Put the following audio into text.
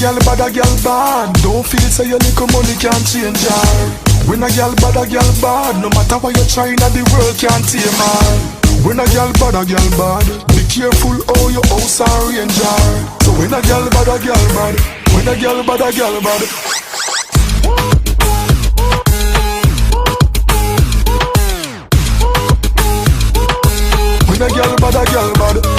girl bad, a girl bad. Don't feel say your little money can't change her. When a girl bad, a girl bad. No matter what you try, now the world can't tame her. When a girl bad, a girl bad. Be careful how your house are range her. So when a girl bad, a girl bad. When a girl bad, a girl bad. When a girl bad, a girl bad.